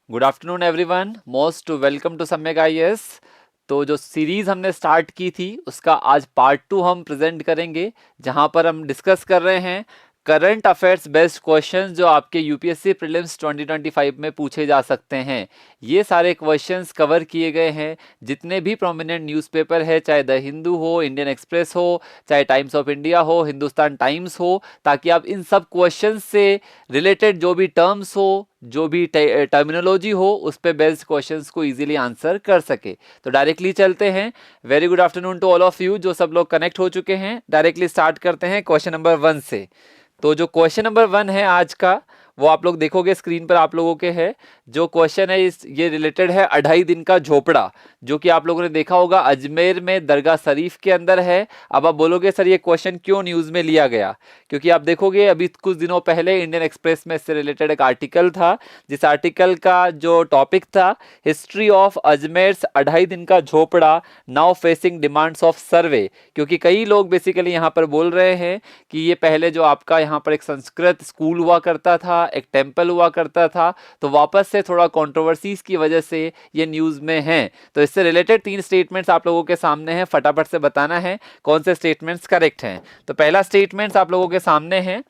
Good afternoon everyone, most welcome to Samyak IAS. तो जो series हमने स्टार्ट की थी उसका आज पार्ट 2 हम प्रेजेंट करेंगे, जहां पर हम डिस्कस कर रहे हैं करंट अफेयर्स बेस्ड क्वेश्चंस जो आपके यूपीएससी प्रीलिम्स 2025 में पूछे जा सकते हैं। ये सारे क्वेश्चंस कवर किए गए हैं जितने भी प्रोमिनेंट न्यूज़पेपर है, चाहे द हिंदू हो, इंडियन एक्सप्रेस हो, चाहे टाइम्स ऑफ इंडिया हो, हिंदुस्तान टाइम्स हो, ताकि आप इन सब क्वेश्चंस से रिलेटेड जो भी टर्म्स हो, जो भी टर्मिनोलॉजी हो, उस पे बेस्ड क्वेश्चंस को इजीली आंसर कर सके। तो डायरेक्टली चलते हैं। Very good afternoon to all of you जो सब लोग कनेक्ट हो चुके हैं। डायरेक्टली स्टार्ट करते हैं क्वेश्चन नंबर 1 से। तो जो क्वेश्चन नंबर 1 है आज का, वो आप लोग देखोगे स्क्रीन पर आप लोगों के है। जो क्वेश्चन है ये रिलेटेड है 2.5 दिन का झोपड़ा, जो कि आप लोगों ने देखा होगा अजमेर में दरगाह शरीफ के अंदर है। अब आप बोलोगे सर ये क्वेश्चन क्यों न्यूज में लिया गया, क्योंकि आप देखोगे अभी कुछ दिनों पहले इंडियन एक्सप्रेस में इससे रिलेटेड एक आर्टिकल था, जिस आर्टिकल का जो टॉपिक था हिस्ट्री ऑफ अजमेर 2.5 दिन का झोपड़ा now facing demands of survey. क्योंकि कई लोग बेसिकली यहाँ पर बोल रहे हैं कि ये पहले जो आपका यहाँ पर एक संस्कृत स्कूल हुआ करता था, एक टेम्पल हुआ करता था, तो वापस से थोड़ा कंट्रोवर्सीज की वजह से ये न्यूज में है। तो इससे रिलेटेड 3 स्टेटमेंट्स आप लोगों के सामने हैं, फटाफट से बताना है कौन से स्टेटमेंट्स करेक्ट हैं। तो पहला स्टेटमेंट्स आप लोगों के सामने है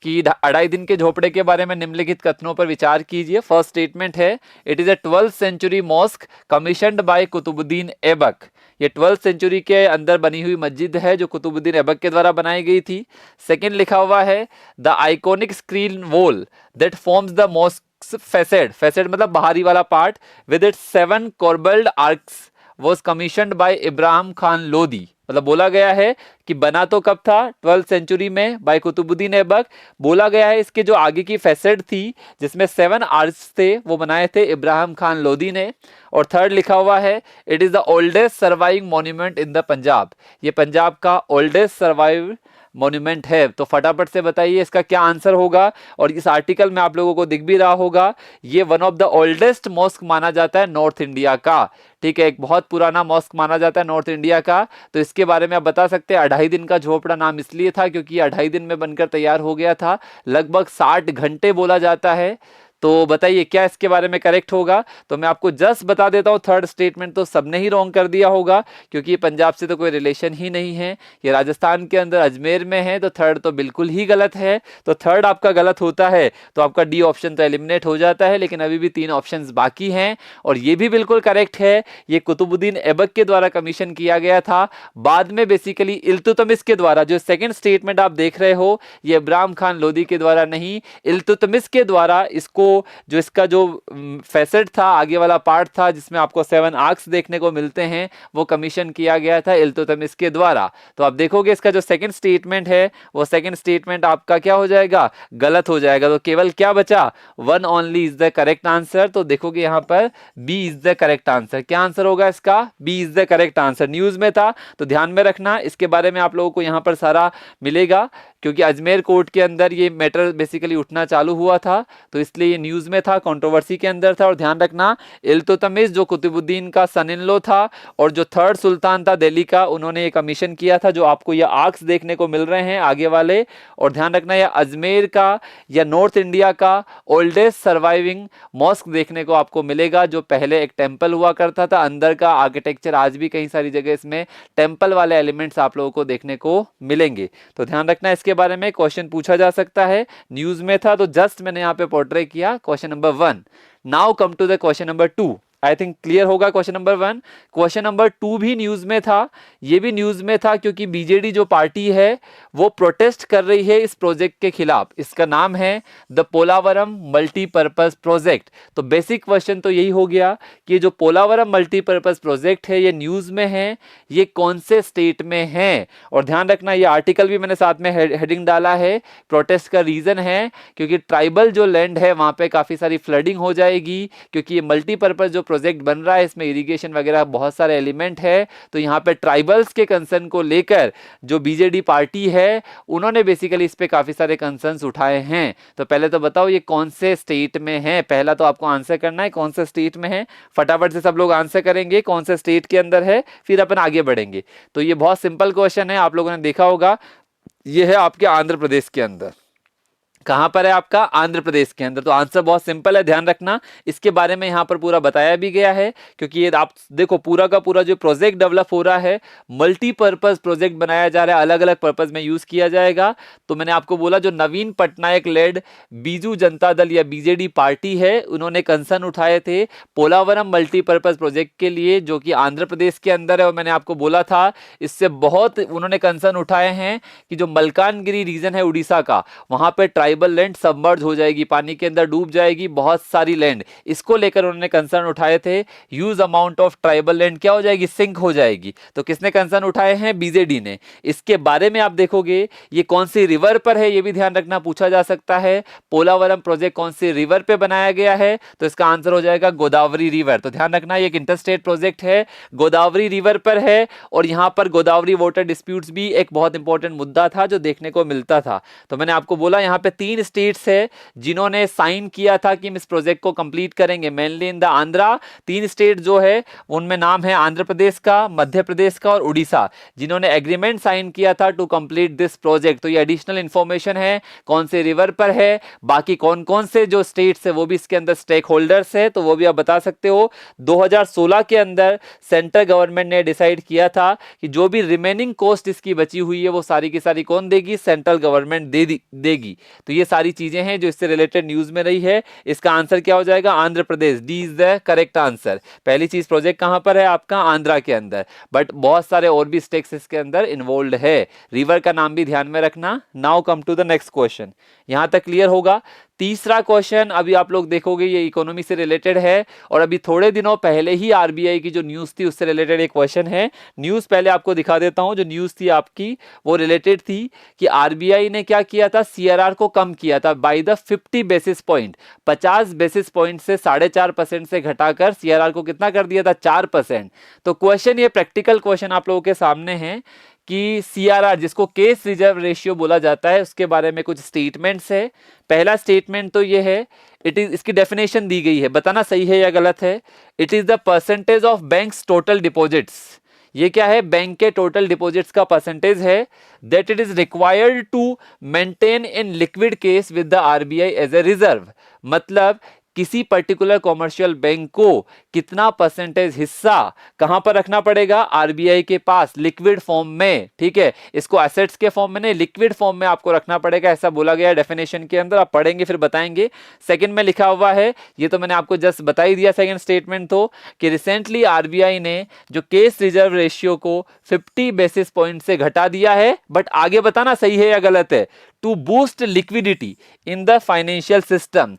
कि 2.5 दिन के झोपड़े के बारे में निम्नलिखित कथनों पर विचार कीजिए। फर्स्ट स्टेटमेंट है, it is a 12th century mosque commissioned by Qutubuddin Aibak. ये 12th सेंचुरी के अंदर बनी हुई मस्जिद है जो कुतुबुद्दीन ऐबक के द्वारा बनाई गई थी। सेकंड लिखा हुआ है, the iconic screen wall that forms the mosque facade, facade मतलब बाहरी वाला part, with its 7 corbelled arches was commissioned by Ibrahim Khan Lodi. मतलब बोला गया है कि बना तो कब था, 12th सेंचुरी में बाय कुतुबुद्दीन ऐबक। बोला गया है इसके जो आगे की फैसेड थी जिसमें 7 आर्च थे, वो बनाए थे इब्राहिम खान लोदी ने। और थर्ड लिखा हुआ है, it is the oldest surviving monument in the Punjab. ये पंजाब का ओल्डेस्ट सर्वाइव मॉन्यूमेंट है। तो फटाफट से बताइए इसका क्या आंसर होगा। और इस आर्टिकल में आप लोगों को दिख भी रहा होगा, ये one of the oldest mosque माना जाता है नॉर्थ इंडिया का। ठीक है, एक बहुत पुराना मॉस्क माना जाता है नॉर्थ इंडिया का। तो इसके बारे में आप बता सकते हैं 2.5 दिन का झोपड़ा नाम इसलिए था क्योंकि ये 2.5 दिन में बनकर तैयार हो गया था। लगभग 60 घंटे बोला जाता है। तो बताइए क्या इसके बारे में करेक्ट होगा। तो मैं आपको जस्ट बता देता हूं, थर्ड स्टेटमेंट तो सबने ही रॉन्ग कर दिया होगा, क्योंकि ये पंजाब से तो कोई रिलेशन ही नहीं है, ये राजस्थान के अंदर अजमेर में है। तो थर्ड तो बिल्कुल ही गलत है। तो थर्ड आपका गलत होता है तो आपका डी ऑप्शन तो एलिमिनेट हो जाता है, लेकिन अभी भी 3 ऑप्शन बाकी हैं। और ये भी बिल्कुल करेक्ट है, ये कुतुबुद्दीन ऐबक के द्वारा कमीशन किया गया था। बाद में बेसिकली इल्तुतमिश के द्वारा, जो सेकंड स्टेटमेंट आप देख रहे हो, ये इब्राहिम खान लोदी के द्वारा नहीं, इल्तुतमिश के द्वारा इसको, जो इसका जो फैसेट था, आगे वाला पार्ट था जिसमें आपको 7 आर्क्स देखने को मिलते हैं, वो कमीशन किया गया था इल्तुतमिश के द्वारा। तो आप देखोगे इसका जो सेकंड स्टेटमेंट है, वो सेकंड स्टेटमेंट आपका क्या हो जाएगा, गलत हो जाएगा। तो केवल क्या बचा, 1 only is the correct answer. तो देखोगे यहां पर B is the correct answer. क्या आंसर होगा इसका, B is the correct answer. News में था तो ध्यान में रखना, इसके बारे में आप लोगों को यहां पर सारा मिलेगा, क्योंकि अजमेर कोर्ट के अंदर ये मैटर बेसिकली उठना चालू हुआ था, तो इसलिए ये न्यूज में था, कंट्रोवर्सी के अंदर था। और ध्यान रखना, इल्तुतमिश जो कुतुबुद्दीन का सन इन लॉ था और जो थर्ड सुल्तान था दिल्ली का, उन्होंने ये कमीशन किया था, जो आपको ये आर्क्स देखने को मिल रहे हैं आगे वाले। और ध्यान रखना, यह अजमेर का या नॉर्थ इंडिया का ओल्डेस्ट सर्वाइविंग मॉस्क देखने को आपको मिलेगा, जो पहले एक टेम्पल हुआ करता था। अंदर का आर्किटेक्चर आज भी कई सारी जगह इसमें टेम्पल वाले एलिमेंट्स आप लोगों को देखने को मिलेंगे। तो ध्यान रखना, इसके बारे में क्वेश्चन पूछा जा सकता है, न्यूज में था तो जस्ट मैंने यहां पे पोर्ट्रे किया question number 1। Now come to the question number 2। I think clear होगा क्वेश्चन नंबर 1। क्वेश्चन नंबर 2 भी न्यूज में था, ये भी न्यूज में था क्योंकि बीजेडी जो पार्टी है वो प्रोटेस्ट कर रही है इस प्रोजेक्ट के खिलाफ। इसका नाम है द पोलावरम मल्टीपर्पज प्रोजेक्ट। तो बेसिक क्वेश्चन तो यही हो गया कि जो पोलावरम मल्टीपर्पज प्रोजेक्ट है ये न्यूज में है, ये कौन से स्टेट में है। और ध्यान रखना, ये आर्टिकल भी मैंने साथ में हेडिंग डाला है, प्रोटेस्ट का रीजन है क्योंकि ट्राइबल जो लैंड है वहां पे काफी सारी फ्लडिंग हो जाएगी, क्योंकि ये मल्टीपर्पज जो प्रोजेक्ट बन रहा है इसमें इरिगेशन वगैरह बहुत सारे एलिमेंट है। तो यहाँ पे ट्राइबल्स के कंसर्न को लेकर जो बीजेडी पार्टी है उन्होंने बेसिकली इस पे काफी सारे कंसर्न्स उठाए हैं। तो पहले तो बताओ ये कौन से स्टेट में है, पहला तो आपको आंसर करना है कौन से स्टेट में है। फटाफट से सब लोग आंसर करेंगे कौन से स्टेट के अंदर है, फिर अपन आगे बढ़ेंगे। तो ये बहुत सिंपल क्वेश्चन है, आप लोगों ने देखा होगा, ये है आपके आंध्र प्रदेश के अंदर। कहां पर है आपका? आंध्र प्रदेश के अंदर। तो आंसर बहुत सिंपल है, ध्यान रखना। इसके बारे में यहां पर पूरा बताया भी गया है, क्योंकि ये आप देखो पूरा का पूरा जो प्रोजेक्ट डेवलप हो रहा है, मल्टीपर्पज प्रोजेक्ट बनाया जा रहा है, अलग अलग पर्पज में यूज किया जाएगा। तो मैंने आपको बोला जो नवीन पटनायक लेड बीजू जनता दल या बीजेडी पार्टी है, उन्होंने कंसर्न उठाए थे पोलावरम मल्टीपर्पज प्रोजेक्ट के लिए, जो कि आंध्र प्रदेश के अंदर है। और मैंने आपको बोला था इससे बहुत उन्होंने कंसर्न उठाए हैं कि जो मलकानगिरी रीजन है उड़ीसा का, वहां पे ट्राइबल लैंड सबमर्ज हो जाएगी, पानी के अंदर डूब जाएगी बहुत सारी लैंड। इसको लेकर उन्होंने कंसर्न उठाए थे। Huge amount of tribal land क्या हो जाएगी? सिंक हो जाएगी। तो किसने कंसर्न उठाए हैं? बीजेडी ने। इसके बारे में आप देखोगे ये कौन सी रिवर पर है, ये भी ध्यान रखना, पूछा जा सकता है। पोलावरम प्रोजेक्ट कौन सी रिवर पे बनाया गया है? तो इसका आंसर हो जाएगा गोदावरी रिवर। तो ध्यान रखना ये एक इंटरस्टेट प्रोजेक्ट है, गोदावरी रिवर पर है। और यहां पर गोदावरी वाटर डिस्प्यूट्स भी एक बहुत इंपॉर्टेंट मुद्दा था जो देखने को मिलता था। तो मैंने आपको बोला यहाँ पे 3 स्टेट्स है जिन्होंने साइन किया था कि हम इस प्रोजेक्ट को कंप्लीट करेंगे, mainly in the Andhra. 3 state जो है उनमें नाम है आंध्र प्रदेश का, मध्य प्रदेश का और उड़ीसा, जिन्होंने एग्रीमेंट साइन किया था टू कंप्लीट दिस प्रोजेक्ट। तो ये एडिशनल इंफॉर्मेशन है, कौन से रिवर पर है, बाकी कौन कौन से जो स्टेट्स है वो भी इसके अंदर स्टेक होल्डर्स है, तो वो भी आप बता सकते हो। 2016 के अंदर सेंट्रल गवर्नमेंट ने डिसाइड किया था कि जो भी रिमेनिंग कॉस्ट इसकी बची हुई है वो सारी की सारी कौन देगी? सेंट्रल गवर्नमेंट देगी। तो ये सारी चीजें हैं जो इससे रिलेटेड न्यूज में रही है। इसका आंसर क्या हो जाएगा? Andhra Pradesh. D is the correct answer. पहली चीज, प्रोजेक्ट कहां पर है आपका? आंध्रा के अंदर, बट बहुत सारे और भी स्टेक्स इसके अंदर इन्वॉल्व है। रिवर का नाम भी ध्यान में रखना। Now come to the next question. यहां तक क्लियर होगा? तीसरा क्वेश्चन अभी आप लोग देखोगे ये इकोनॉमी से रिलेटेड है, और अभी थोड़े दिनों पहले ही आरबीआई की जो न्यूज थी उससे रिलेटेड एक क्वेश्चन है। न्यूज पहले आपको दिखा देता हूं। जो न्यूज थी आपकी वो रिलेटेड थी कि आरबीआई ने क्या किया था? सीआरआर को कम किया था by the 50 basis point. 50 basis point से 4.5% से घटाकर सीआरआर को कितना कर दिया था? 4%। तो क्वेश्चन, ये प्रैक्टिकल क्वेश्चन आप लोगों के सामने है कि सीआरआर, जिसको केस रिजर्व रेशियो बोला जाता है, उसके बारे में कुछ स्टेटमेंट्स है। पहला स्टेटमेंट तो ये है, इट इज, इसकी डेफिनेशन दी गई है, बताना सही है या गलत है। It is the percentage of banks total deposits. ये क्या है? बैंक के टोटल डिपॉजिट्स का परसेंटेज है। That it is required to maintain in liquid cash with the RBI as a reserve. मतलब किसी पर्टिकुलर कॉमर्शियल बैंक को कितना परसेंटेज हिस्सा कहां पर रखना पड़ेगा? आरबीआई के पास, लिक्विड फॉर्म में। ठीक है, इसको एसेट्स के फॉर्म में नहीं, लिक्विड फॉर्म में आपको रखना पड़ेगा, ऐसा बोला गया डेफिनेशन के अंदर। आप पढ़ेंगे फिर बताएंगे। सेकंड में लिखा हुआ है, ये तो मैंने आपको जस्ट बता ही दिया सेकंड स्टेटमेंट, तो कि रिसेंटली आरबीआई ने जो केस रिजर्व रेशियो को 50 बेसिस पॉइंट से घटा दिया है। बट आगे बताना सही है या गलत है। To boost liquidity in the financial system.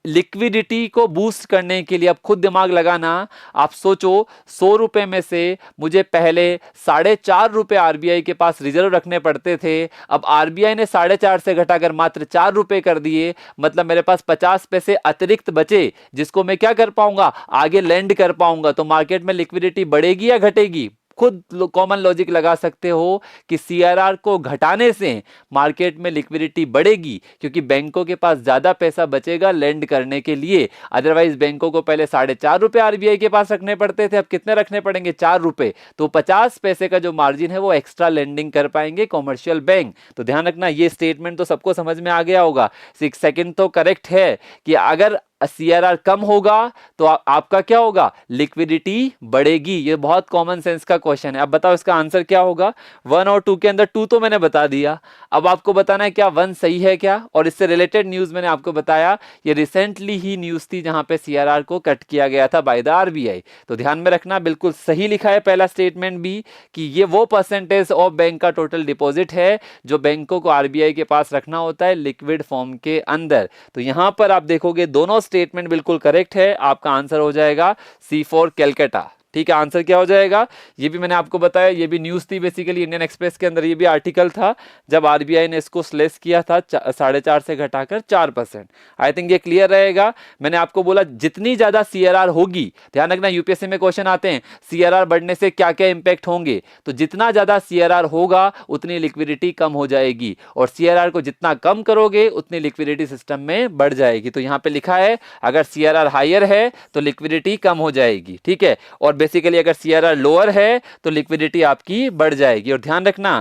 Liquidity को बूस्ट करने के लिए, अब खुद दिमाग लगाना, आप सोचो 100 रुपए में से मुझे पहले 4.5 रुपए आरबीआई के पास रिजर्व रखने पड़ते थे। अब आरबीआई ने 4.5 से घटाकर मात्र 4 रुपए कर दिए। मतलब मेरे पास 50 पैसे अतिरिक्त बचे, जिसको मैं क्या कर पाऊंगा? आगे लेंड कर पाऊंगा। तो मार्केट में लिक्विडिटी बढ़ेगी या घटेगी? खुद कॉमन लॉजिक लगा सकते हो कि सीआरआर को घटाने से मार्केट में लिक्विडिटी बढ़ेगी, क्योंकि बैंकों के पास ज्यादा पैसा बचेगा लेंड करने के लिए। अदरवाइज बैंकों को पहले 4.5 रुपए आरबीआई के पास रखने पड़ते थे, अब कितने रखने पड़ेंगे? 4 रुपए। तो 50 पैसे का जो मार्जिन है वो एक्स्ट्रा लेंडिंग कर पाएंगे कॉमर्शियल बैंक। तो ध्यान रखना, ये स्टेटमेंट तो सबको समझ में आ गया होगा। सेकंड तो करेक्ट है कि अगर सीआरआर कम होगा तो आपका क्या होगा? लिक्विडिटी बढ़ेगी। ये बहुत कॉमन सेंस का क्वेश्चन है। अब बताओ इसका आंसर क्या होगा? 1 और 2 के अंदर 2 तो मैंने बता दिया, अब आपको बताना है क्या 1 सही है क्या। और इससे रिलेटेड न्यूज मैंने आपको बताया, ये रिसेंटली ही न्यूज थी जहां पे सीआरआर को कट किया गया था बाय द आरबीआई। तो ध्यान में रखना, बिल्कुल सही लिखा है पहला स्टेटमेंट भी, कि ये वो परसेंटेज ऑफ बैंक का टोटल डिपॉजिट है जो बैंकों को आरबीआई के पास रखना होता है लिक्विड फॉर्म के अंदर। तो यहां पर आप देखोगे दोनों स्टेटमेंट बिल्कुल करेक्ट है। आपका आंसर हो जाएगा सी फॉर कैलकाटा। ठीक है, आंसर क्या हो जाएगा? ये भी मैंने आपको बताया, ये भी न्यूज थी बेसिकली इंडियन एक्सप्रेस के अंदर, ये भी आर्टिकल था जब आरबीआई ने इसको स्लेस किया था 4.5 से घटाकर 4%। आई थिंक ये क्लियर रहेगा। मैंने आपको बोला जितनी ज्यादा सीआरआर होगी, ध्यान रखना यूपीएससी में क्वेश्चन आते हैं सीआरआर बढ़ने से क्या क्या इंपैक्ट होंगे, तो जितना ज्यादा सीआरआर होगा उतनी लिक्विडिटी कम हो जाएगी, और सीआरआर को जितना कम करोगे उतनी लिक्विडिटी सिस्टम में बढ़ जाएगी। तो यहां पे लिखा है अगर सीआरआर हायर है तो लिक्विडिटी कम हो जाएगी। ठीक है, और बेसिकली अगर सीआरआर लोअर है तो लिक्विडिटी आपकी बढ़ जाएगी। और ध्यान रखना,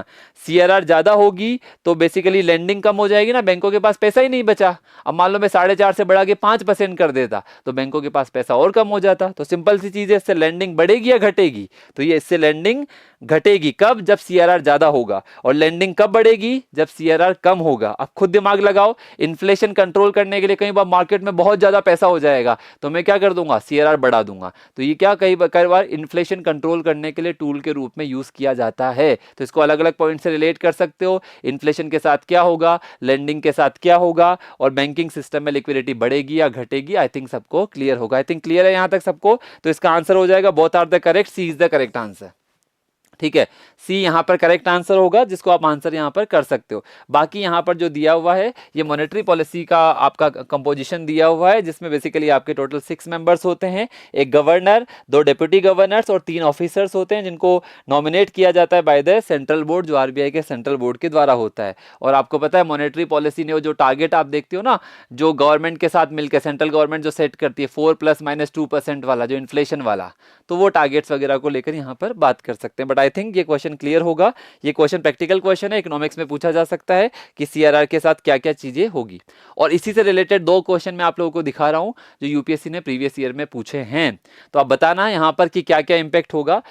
सीआरआर ज्यादा होगी तो बेसिकली लेंडिंग कम हो जाएगी ना, बैंकों के पास पैसा ही नहीं बचा। अब मान लो मैं 4.5 से बढ़ा के 5% कर देता तो बैंकों के पास पैसा और कम हो जाता। तो सिंपल सी चीज है, इससे लेंडिंग बढ़ेगी या घटेगी? तो ये इससे लेंडिंग घटेगी। कब? जब सीआरआर ज्यादा होगा। और लेंडिंग कब बढ़ेगी? जब सीआरआर कम होगा। अब खुद दिमाग लगाओ, इन्फ्लेशन कंट्रोल करने के लिए कई बार मार्केट में बहुत ज्यादा पैसा हो जाएगा तो मैं क्या कर दूंगा? सीआरआर बढ़ा दूंगा। तो ये क्या कई बार इन्फ्लेशन कंट्रोल करने के लिए टूल के रूप में यूज किया जाता है। तो इसको अलग अलग पॉइंट से रिलेट कर सकते हो। इन्फ्लेशन के साथ क्या होगा, लेंडिंग के साथ क्या होगा, और बैंकिंग सिस्टम में लिक्विडिटी बढ़ेगी या घटेगी। आई थिंक सबको क्लियर होगा। आई थिंक क्लियर है यहां तक सबको। तो इसका आंसर हो जाएगा both are the correct, C is the correct answer. ठीक है, सी यहां पर करेक्ट आंसर होगा, जिसको आप आंसर यहां पर कर सकते हो। बाकी यहां पर जो दिया हुआ है ये मॉनेटरी पॉलिसी का आपका कंपोजिशन दिया हुआ है, जिसमें बेसिकली आपके टोटल 6 मेंबर्स होते हैं। एक गवर्नर, 2 डिप्टी गवर्नर्स और 3 ऑफिसर्स होते हैं, जिनको नॉमिनेट किया जाता है बाय द सेंट्रल बोर्ड, जो आरबीआई के सेंट्रल बोर्ड के द्वारा होता है। और आपको पता है मॉनेटरी पॉलिसी ने जो टारगेट आप देखते हो ना, जो गवर्नमेंट के साथ मिलकर सेंट्रल गवर्नमेंट जो सेट करती है 4 ± 2% वाला, जो इन्फ्लेशन वाला, तो वो टारगेट्स वगैरह को लेकर यहाँ पर बात कर सकते हैं। बट आई थिंक ये क्वेश्चन क्लियर होगा। ये क्वेश्चन प्रैक्टिकल क्वेश्चन है, इकोनॉमिक्स में पूछा जा सकता है कि सीआरआर के साथ क्या क्या चीजें होगी। और इसी से रिलेटेड 2 क्वेश्चन मैं आप लोगों को दिखा रहा हूं जो यूपीएससी ने प्रीवियस ईयर में पूछे हैं। तो आप बताना यहाँ पर कि क्या क्या इंपैक्ट होगा।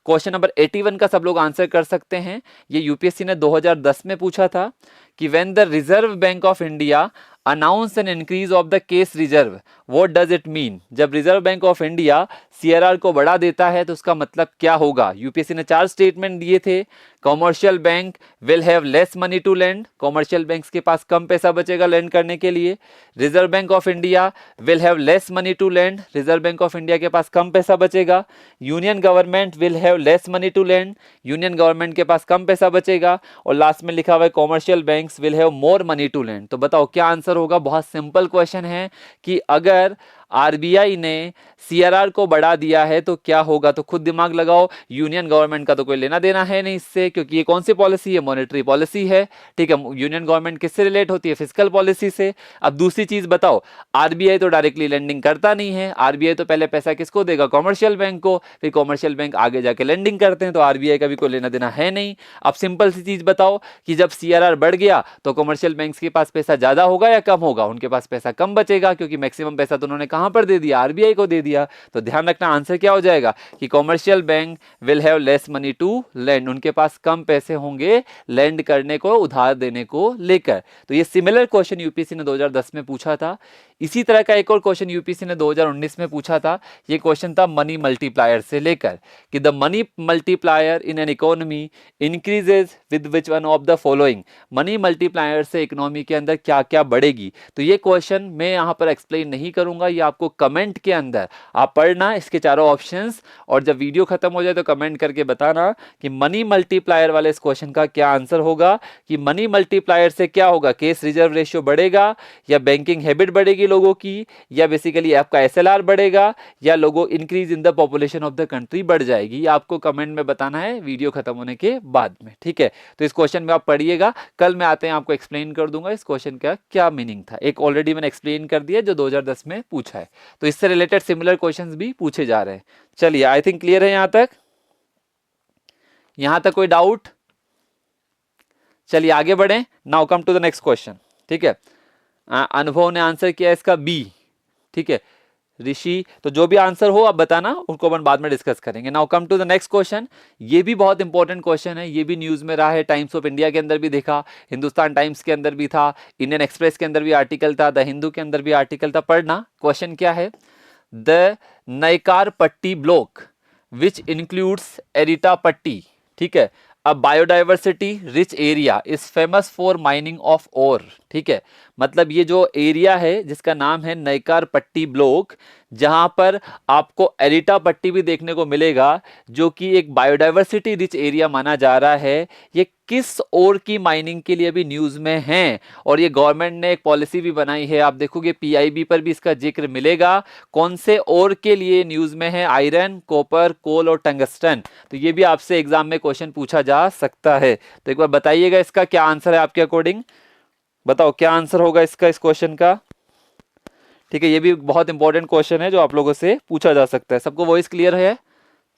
क्वेश्चन नंबर 81 का सब लोग आंसर कर सकते हैं। ये यूपीएससी ने 2010 में पूछा था कि when the Reserve bank of India announce an increase of the case reserve, what does it mean? जब Reserve bank of India CRR को बढ़ा देता है तो उसका मतलब क्या होगा? यूपीएससी ने 4 स्टेटमेंट दिए थे। Commercial bank will have less money to lend, commercial banks के पास कम पैसा बचेगा लेंड करने के लिए। Reserve bank of India will have less money to lend, reserve bank of India के पास कम पैसा बचेगा। Union government will have less money to lend, union government के पास कम पैसा बचेगा। और लास्ट में लिखा हुआ है commercial banks will have more money to lend. तो बताओ क्या आंसर होगा? बहुत सिंपल क्वेश्चन है कि अगर आरबीआई ने सीआरआर को बढ़ा दिया है तो क्या होगा? तो खुद दिमाग लगाओ। यूनियन गवर्नमेंट का तो कोई लेना देना है नहीं इससे, क्योंकि ये कौन सी पॉलिसी है? मॉनेटरी पॉलिसी है। ठीक है, यूनियन गवर्नमेंट किससे रिलेट होती है? फिस्कल पॉलिसी से। अब दूसरी चीज बताओ, आरबीआई तो डायरेक्टली लेंडिंग करता नहीं है। आरबीआई तो पहले पैसा किसको देगा? कॉमर्शियल बैंक को, फिर कॉमर्शियल बैंक आगे जाके लेंडिंग करते हैं, तो आरबीआई का भी कोई लेना देना है नहीं। अब सिंपल सी चीज बताओ कि जब सीआरआर बढ़ गया तो कॉमर्शियल बैंक्स के पास पैसा ज्यादा होगा या कम होगा? उनके पास पैसा कम बचेगा, क्योंकि मैक्सिमम पैसा तो उन्होंने कहां पर दे दिया? आरबीआई को दे दिया। तो ध्यान रखना आंसर क्या हो जाएगा कि commercial bank will have less money to lend, उनके पास कम पैसे होंगे लेंड करने को, उधार देने को लेकर। तो ये सिमिलर क्वेश्चन यूपीएससी ने 2010 में पूछा था। इसी तरह का एक और क्वेश्चन यूपीएससी ने 2019 में पूछा था। ये क्वेश्चन था मनी मल्टीप्लायर से लेकर कि the money multiplier in an economy increases with which one of the following. Money multiplier से इकोनॉमी के अंदर क्या क्या बढ़ेगी? तो ये क्वेश्चन मैं यहां पर एक्सप्लेन नहीं करूंगा, ये आपको कमेंट के अंदर आप पढ़ना इसके चारों ऑप्शंस, और जब वीडियो खत्म हो जाए तो कमेंट करके बताना कि मनी मल्टीप्लायर वाले इस क्वेश्चन का क्या आंसर होगा। कि मनी मल्टीप्लायर से क्या होगा? केस रिजर्व रेशियो बढ़ेगा, या बैंकिंग हैबिट बढ़ेगी लोगों की, या बेसिकली आपका एसएलआर बढ़ेगा, या लोगों increase in the population of the country बढ़ जाएगी? ये आपको कमेंट में बताना है वीडियो खत्म होने के बाद में। ठीक है, तो इस क्वेश्चन में आप पढ़िएगा, कल मैं आते हैं आपको एक्सप्लेन कर दूंगा इस क्वेश्चन का क्या मीनिंग था। एक ऑलरेडी मैंने एक्सप्लेन कर दिया जो 2010 में पूछा है, तो इससे रिलेटेड सिमिलर क्वेश्चंस भी पूछे जा रहे हैं। चलिए, आई थिंक क्लियर है यहां तक। यहां तक कोई डाउट? चलिए आगे बढ़े। Now come to the next question. ठीक है, अनुभव ने आंसर किया इसका बी। ठीक है, ऋषि, तो जो भी आंसर हो आप बताना, उनको अपन बाद में डिस्कस करेंगे। Now come to the next question. ये भी बहुत इंपॉर्टेंट क्वेश्चन है, ये भी न्यूज में रहा है, टाइम्स ऑफ इंडिया के अंदर भी देखा, हिंदुस्तान टाइम्स के अंदर भी था, इंडियन एक्सप्रेस के अंदर भी आर्टिकल था, द हिंदू के अंदर भी आर्टिकल था। पढ़ना क्वेश्चन क्या है। द नयकार पट्टी ब्लॉक विच इंक्लूड्स एरिटा पट्टी, ठीक है, a biodiversity rich area is famous for mining of ore. ठीक है, मतलब ये जो एरिया है जिसका नाम है नयकार पट्टी ब्लॉक, जहां पर आपको एरिटा पट्टी भी देखने को मिलेगा, जो कि एक बायोडाइवर्सिटी रिच एरिया माना जा रहा है। ये किस ओर की माइनिंग के लिए भी न्यूज में है, और ये गवर्नमेंट ने एक पॉलिसी भी बनाई है। आप देखोगे पीआईबी पर भी इसका जिक्र मिलेगा। कौन से ओर के लिए न्यूज में है? आयरन, कॉपर, कोल और टंगस्टन। तो ये भी आपसे एग्जाम में क्वेश्चन पूछा जा सकता है। तो एक बार बताइएगा इसका क्या आंसर है आपके अकॉर्डिंग। बताओ क्या आंसर होगा इसका, इस क्वेश्चन का। ठीक है, ये भी बहुत इंपॉर्टेंट क्वेश्चन है जो आप लोगों से पूछा जा सकता है। सबको वॉइस क्लियर है?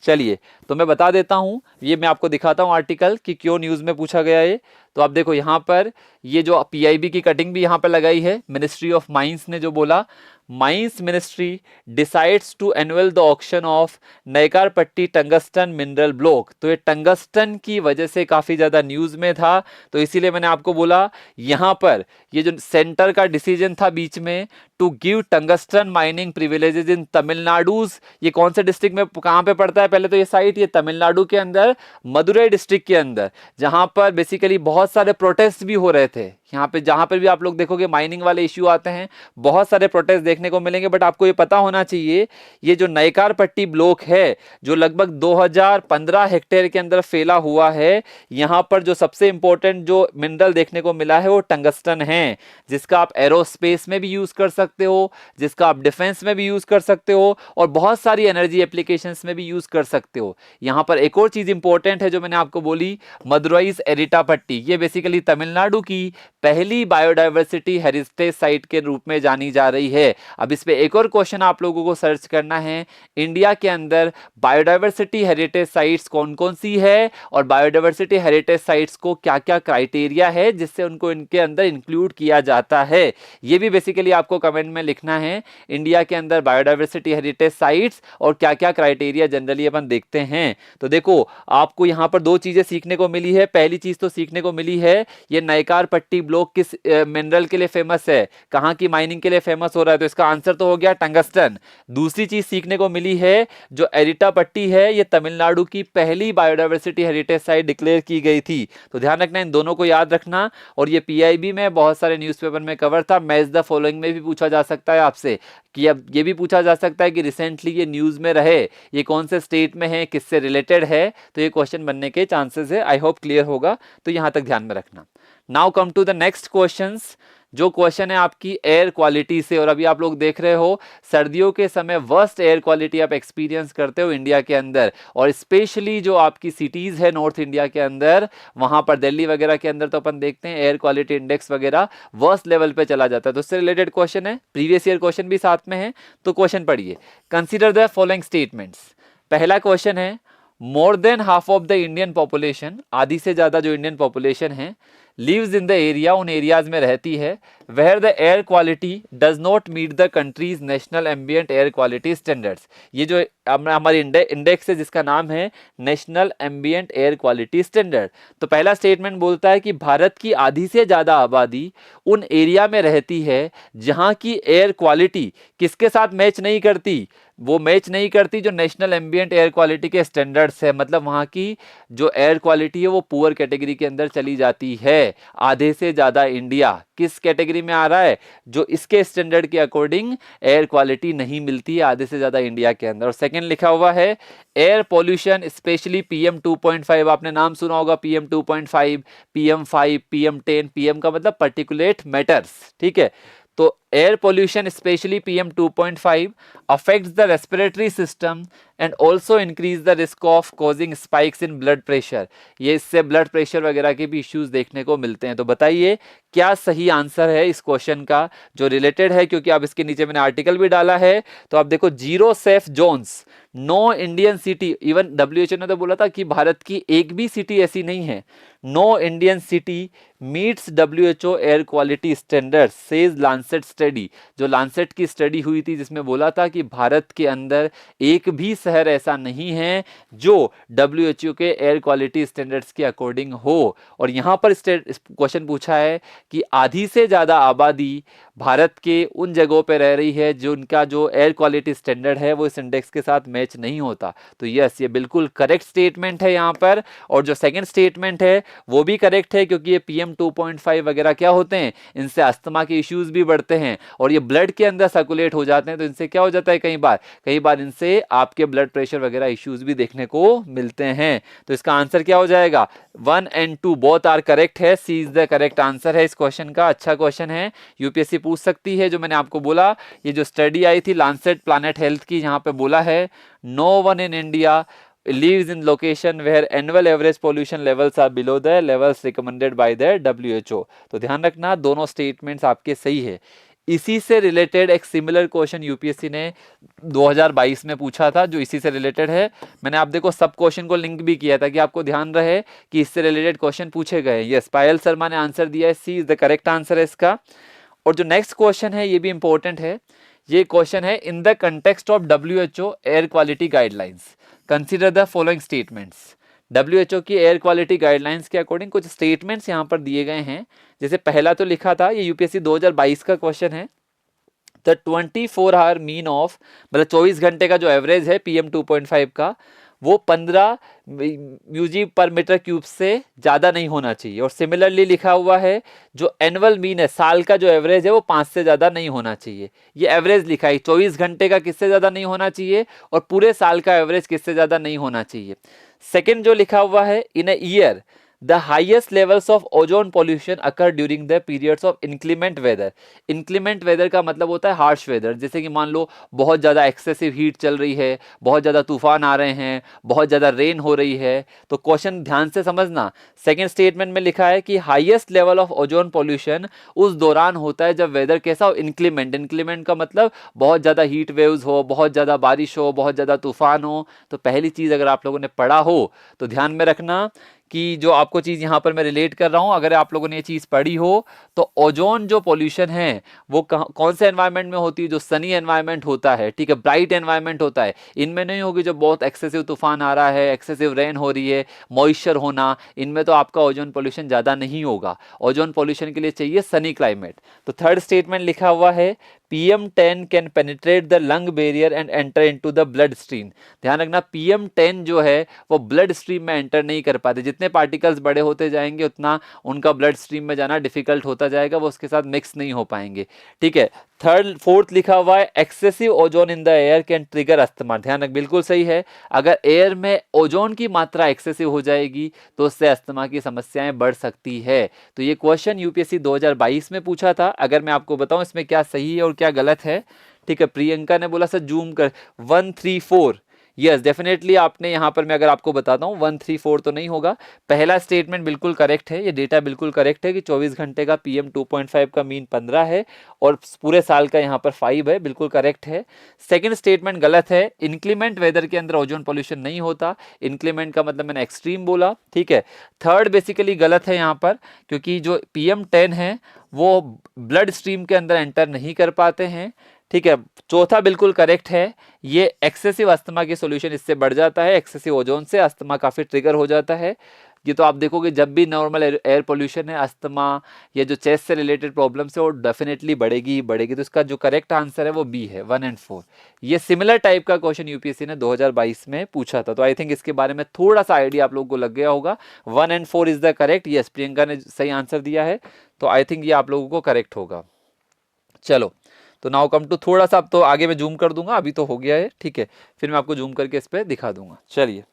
चलिए, तो मैं बता देता हूं, ये मैं आपको दिखाता हूं आर्टिकल कि क्यों न्यूज में पूछा गया है। तो आप देखो यहाँ पर ये जो पीआईबी की कटिंग भी यहाँ पर लगाई है, मिनिस्ट्री ऑफ माइंस ने जो बोला, mines ministry decides to annul the auction of Nayakarpatti tungsten mineral block. तो ये टंगस्टन की वजह से काफी ज्यादा न्यूज में था, तो इसीलिए मैंने आपको बोला यहाँ पर ये जो सेंटर का डिसीजन था बीच में to give tungsten mining privileges in Tamil Nadu. ये कौन से डिस्ट्रिक्ट में कहां पे पड़ता है, पहले तो ये साइट ये तमिलनाडु के अंदर मदुरई डिस्ट्रिक्ट के अंदर, जहां पर बेसिकली बहुत सारे प्रोटेस्ट भी हो रहे थे। यहाँ पे जहां पर भी आप लोग देखोगे माइनिंग वाले इश्यू आते हैं, बहुत सारे प्रोटेस्ट देखने को मिलेंगे। बट आपको ये पता होना चाहिए ये जो नयकारपट्टी ब्लॉक है जो लगभग 2015 हेक्टेयर के अंदर फैला हुआ है, यहाँ पर जो सबसे इंपॉर्टेंट जो मिनरल देखने को मिला है वो टंगस्टन है, जिसका आप एरोस्पेस में भी यूज कर सकते हो, जिसका आप डिफेंस में भी यूज कर सकते हो, और बहुत सारी एनर्जी एप्लीकेशंस में भी यूज कर सकते हो। यहाँ पर एक और चीज इंपॉर्टेंट है जो मैंने आपको बोली, मदुरई एरिटा पट्टी, ये बेसिकली तमिलनाडु की पहली बायोडायवर्सिटी हेरिटेज साइट के रूप में जानी जा रही है। अब इस पे एक और क्वेश्चन आप लोगों को सर्च करना है, इंडिया के अंदर बायोडायवर्सिटी हेरिटेज साइट्स कौन कौन सी है, और बायोडायवर्सिटी हेरिटेज साइट्स को क्या क्या क्राइटेरिया है जिससे उनको इनके अंदर इंक्लूड किया जाता है। ये भी बेसिकली आपको कमेंट में लिखना है, इंडिया के अंदर बायोडायवर्सिटी हेरिटेज साइट्स और क्या क्या क्राइटेरिया जनरली अपन देखते हैं। तो देखो आपको यहाँ पर दो चीजें सीखने को मिली है। पहली चीज तो सीखने को मिली है ये नयकारपट्टी ब्लॉक किस मिनरल के लिए फेमस है, कहां की माइनिंग के लिए फेमस हो रहा है, तो इसका आंसर तो हो गया टंगस्टन। दूसरी चीज सीखने को मिली है जो एरिटा पट्टी है ये तमिलनाडु की पहली बायोडायवर्सिटी हेरिटेज साइट डिक्लेयर की गई थी। तो ध्यान रखना, इन दोनों को याद रखना। और ये पीआईबी में बहुत सारे न्यूज़पेपर में कवर था, मैच द फॉलोइंग में भी पूछा जा सकता है आपसे, कि अब ये भी पूछा जा सकता है कि रिसेंटली ये न्यूज में रहे, ये कौन से स्टेट में है, किससे रिलेटेड है, तो ये क्वेश्चन बनने के चांसेस है। आई होप क्लियर होगा, तो यहां तक ध्यान में रखना। Now come to the next questions, जो क्वेश्चन है आपकी एयर क्वालिटी से। और अभी आप लोग देख रहे हो सर्दियों के समय वर्स्ट एयर क्वालिटी आप एक्सपीरियंस करते हो इंडिया के अंदर, और स्पेशली जो आपकी सिटीज है नॉर्थ इंडिया के अंदर, वहां पर दिल्ली वगैरह के अंदर तो अपन देखते हैं एयर क्वालिटी इंडेक्स वगैरह वर्स्ट लेवल पे चला जाता है। तो उससे रिलेटेड क्वेश्चन है, प्रीवियस ईयर क्वेश्चन भी साथ में है। तो क्वेश्चन पढ़िए, कंसिडर द फॉलोइंग स्टेटमेंट्स। पहला क्वेश्चन है, more than half of the Indian population, आधी से ज्यादा जो इंडियन पॉपुलेशन है, लिव्स इन द एरिया, उन एरियाज में रहती है, where the air quality does not meet the country's national ambient air quality standards. ये जो हमारी इंडेक्स है जिसका नाम है national ambient air quality standard. तो पहला स्टेटमेंट बोलता है कि भारत की आधी से ज्यादा आबादी उन एरिया में रहती है जहां की एयर क्वालिटी किसके साथ मैच नहीं करती, वो मैच नहीं करती जो नेशनल एम्बियंट एयर क्वालिटी के स्टैंडर्ड्स है, मतलब वहां की जो एयर क्वालिटी है वो पुअर कैटेगरी के अंदर चली जाती है। आधे से ज्यादा इंडिया किस कैटेगरी में आ रहा है, जो इसके स्टैंडर्ड के अकॉर्डिंग एयर क्वालिटी नहीं मिलती है आधे से ज्यादा इंडिया के अंदर। और सेकंड लिखा हुआ है एयर पॉल्यूशन स्पेशली पीएम 2.5, आपने नाम सुना होगा पीएम 2.5, पीएम 5, पीएम 10, पीएम का मतलब पर्टिकुलेट मैटर्स, ठीक है। तो air pollution specially PM 2.5 affects the respiratory system and also increase the risk of causing spikes in blood pressure. ये इससे ब्लड प्रेशर वगैरह के भी इश्यूज देखने को मिलते हैं। तो बताइए क्या सही आंसर है इस क्वेश्चन का जो रिलेटेड है, क्योंकि आप इसके नीचे मैंने आर्टिकल भी डाला है। तो आप देखो, zero safe zones, no Indian city, even WHO ने तो बोला था कि भारत की एक भी सिटी ऐसी नहीं है, no Indian city meets WHO air quality standard says Lancet study. जो लांसेट की स्टडी हुई थी जिसमें बोला था कि भारत के अंदर एक भी शहर ऐसा नहीं है जो डब्ल्यूएचओ के एयर क्वालिटी स्टैंडर्ड्स के अकॉर्डिंग हो। और यहाँ पर क्वेश्चन पूछा है कि आधी से ज्यादा आबादी भारत के उन जगहों पर रह रही है जो उनका जो एयर क्वालिटी स्टैंडर्ड है वो इस इंडेक्स के साथ मैच नहीं होता। तो यस, ये बिल्कुल करेक्ट स्टेटमेंट है यहाँ पर। और जो सेकंड स्टेटमेंट है वो भी करेक्ट है, क्योंकि ये पीएम 2.5 वगैरह क्या होते हैं, इनसे अस्थमा के इश्यूज भी बढ़ते हैं और ये ब्लड के अंदर सर्कुलेट हो जाते हैं। तो इनसे क्या हो जाता है, कई बार इनसे आपके ब्लड प्रेशर वगैरह इश्यूज भी देखने को मिलते हैं। तो इसका आंसर क्या हो जाएगा, 1 और 2 बोथ आर करेक्ट है, सी इज द करेक्ट आंसर है इस क्वेश्चन का। अच्छा क्वेश्चन है, यूपीएससी पूछ सकती है। जो मैंने आपको बोला, ये जो स्टडी आई थी लांसेट प्लैनेट हेल्थ की, यहाँ पे बोला है no one in India lives in location where annual average pollution levels are below the levels recommended by the WHO। तो ध्यान रखना दोनों स्टेटमेंट्स आपके सही है। इसी से रिलेटेड एक सिमिलर क्वेश्चन यूपीएससी ने 2022 में पूछा था, जो इसी से रिलेटेड है। मैंने आप देखो सब क्वेश्चन को लिंक भी किया था कि आपको ध्यान रहे कि इससे रिलेटेड क्वेश्चन पूछे गए। यस, पायल शर्मा ने आंसर दिया है, सी इज द करेक्ट आंसर है इसका। और जो नेक्स्ट क्वेश्चन है ये भी इंपॉर्टेंट है। ये क्वेश्चन है, in the context of WHO air quality guidelines consider the following statements. WHO की एयर क्वालिटी गाइडलाइंस के अकॉर्डिंग कुछ स्टेटमेंट्स यहाँ पर दिए गए हैं। जैसे पहला तो लिखा था, ये यूपीएससी 2022 का क्वेश्चन है, द 24 आवर मीन ऑफ, मतलब 24 घंटे का जो एवरेज है PM 2.5 का, वो 15 यूजी पर मीटर क्यूब से ज़्यादा नहीं होना चाहिए। और सिमिलरली लिखा हुआ है, जो एनुअल मीन है, साल का जो एवरेज है, वो 5 से ज़्यादा नहीं होना चाहिए। ये एवरेज लिखा है, 24 घंटे का किससे ज़्यादा नहीं होना चाहिए और पूरे साल का एवरेज किससे ज़्यादा नहीं होना चाहिए। सेकेंड जो लिखा हुआ है, in a year the highest levels of ozone pollution occur during the periods of inclement weather। inclement weather का मतलब होता है harsh weather, जैसे कि मान लो बहुत ज़्यादा excessive heat चल रही है, बहुत ज़्यादा तूफान आ रहे हैं, बहुत ज़्यादा रेन हो रही है। तो क्वेश्चन ध्यान से समझना, सेकेंड स्टेटमेंट में लिखा है कि highest level of ozone pollution उस दौरान होता है जब वेदर कैसा हो, इंक्लीमेंट। इंक्लीमेंट का मतलब बहुत ज़्यादा हीट वेव्स हो, बहुत ज़्यादा बारिश हो, बहुत ज़्यादा तूफान हो। तो पहली चीज़ अगर आप लोगों ने पढ़ा हो तो ध्यान में रखना कि जो आपको चीज़ यहाँ पर मैं रिलेट कर रहा हूँ, अगर आप लोगों ने ये चीज़ पढ़ी हो तो ओजोन जो पॉल्यूशन है वो कौन से एनवायरनमेंट में होती है, जो सनी एनवायरनमेंट होता है, ठीक है, ब्राइट एनवायरनमेंट होता है, इनमें नहीं होगी। जो बहुत एक्सेसिव तूफान आ रहा है, एक्सेसिव रेन हो रही है, मॉइस्चर होना, इनमें तो आपका ओजोन पॉल्यूशन ज़्यादा नहीं होगा। ओजोन पॉल्यूशन के लिए चाहिए सनी क्लाइमेट। तो थर्ड स्टेटमेंट लिखा हुआ है, PM10 can penetrate the lung barrier and enter into the blood stream. ध्यान रखना, PM10 जो है वो ब्लड स्ट्रीम में एंटर नहीं कर पाते। जितने पार्टिकल्स बड़े होते जाएंगे उतना उनका ब्लड स्ट्रीम में जाना डिफिकल्ट होता जाएगा, वो उसके साथ मिक्स नहीं हो पाएंगे, ठीक है। फोर्थ लिखा हुआ है, excessive ozone in the air can trigger asthma. ध्यान रख, बिल्कुल सही है, अगर एयर में ओजोन की मात्रा एक्सेसिव हो जाएगी तो उससे अस्थमा की समस्याएं बढ़ सकती है। तो ये क्वेश्चन यूपीएससी 2022 में पूछा था। अगर मैं आपको बताऊं इसमें क्या सही है और क्या गलत है, ठीक है। प्रियंका ने बोला सर जूम कर 134, यस डेफिनेटली आपने यहाँ पर, मैं अगर आपको बताता हूँ 134 तो नहीं होगा। पहला स्टेटमेंट बिल्कुल करेक्ट है, ये डेटा बिल्कुल करेक्ट है कि 24 घंटे का PM 2.5 का मीन 15 है और पूरे साल का यहाँ पर 5 है, बिल्कुल करेक्ट है। सेकंड स्टेटमेंट गलत है, इंक्लीमेंट वेदर के अंदर ओजोन पॉल्यूशन नहीं होता। इंक्लीमेंट का मतलब मैंने एक्सट्रीम बोला, ठीक है। थर्ड बेसिकली गलत है यहाँ पर, क्योंकि जो PM10 है वो ब्लड स्ट्रीम के अंदर एंटर नहीं कर पाते हैं, ठीक है। चौथा बिल्कुल करेक्ट है, ये एक्सेसिव अस्थमा की सॉल्यूशन इससे बढ़ जाता है, एक्सेसिव ओजोन से अस्थमा काफ़ी ट्रिगर हो जाता है। ये तो आप देखोगे जब भी नॉर्मल एयर पोल्यूशन है, अस्थमा या जो चेस्ट से रिलेटेड प्रॉब्लम्स है वो डेफिनेटली बढ़ेगी ही बढ़ेगी। तो इसका जो करेक्ट आंसर है वो बी है, 1 और 4। ये सिमिलर टाइप का क्वेश्चन यूपीएससी ने 2022 में पूछा था, तो आई थिंक इसके बारे में थोड़ा सा आइडिया आप लोगों को लग गया होगा। 1 और 4 is the correct. Yes, Priyanka ने सही आंसर दिया है, तो आई थिंक ये आप लोगों को करेक्ट होगा। चलो, तो नाउ कम टू, थोड़ा सा अब तो आगे मैं जूम कर दूंगा, अभी तो हो गया है, ठीक है, फिर मैं आपको जूम करके इस पर दिखा दूंगा। चलिए